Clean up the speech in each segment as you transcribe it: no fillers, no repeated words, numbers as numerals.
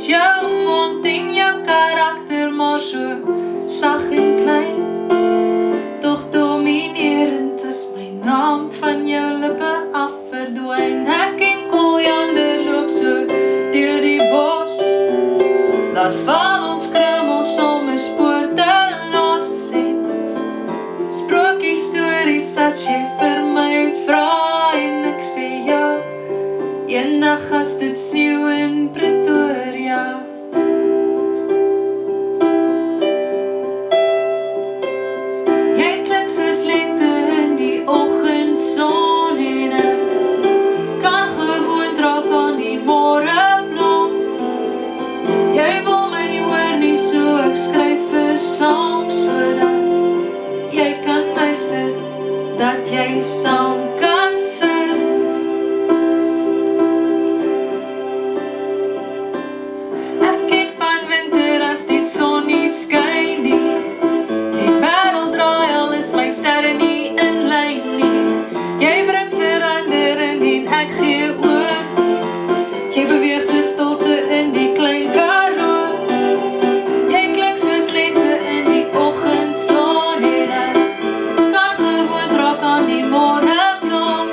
jou mond en jou karakter maar so sag en klein. Tog dominerend is my naam van jou lippe af verdwyn. Ek en Koljande loop so deur die bos, laat val ons krummels om 'n spoor te los en sprookiestories as jy vir my vra en ek sê ja, eendag as dit sneeu in Pretoria. Jy klink soos lente in die oggendson en ek kan gewoond raak aan die môreblom. Jy wil my nie hoor nie, so ek skryf 'n song sodat jy kan luister, dat jy saam kan sing. Ek het van winter as die son nie skyn nie, die wêreld draai al is my sterre nie in lyn nie. Jy bring verandering en ek gee oor, jy beweeg so stilte in die klein Karoo. Jy klink soos lente in die oggendson en ek kan gewoond raak aan die môreblom.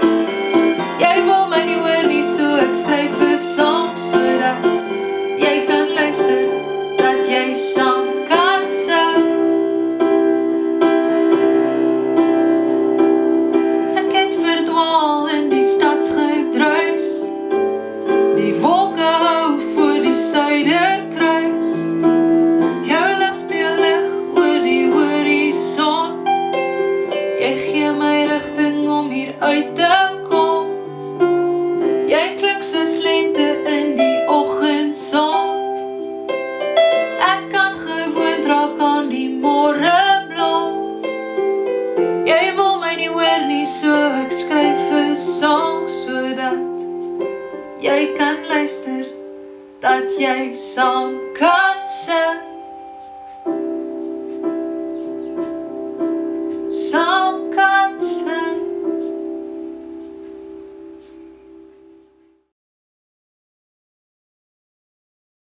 Jy wil my nie hoor nie, so ek skryf 'n song sodat jy kan luister, dat jy saam kan sing. Ek het verdwaal in die stadsgedruis, die wolke hou voor die suiderkruis. Jou lig speel lig oor die horison, jy gee my rigting om hier uit te kom. Jy klink soos lente in die oggendson, ek kan gewoond raak aan die môreblom. Jy wil my nie hoor nie, so ek skryf 'n song sodat jy kan luister, dat jy saam kan sing.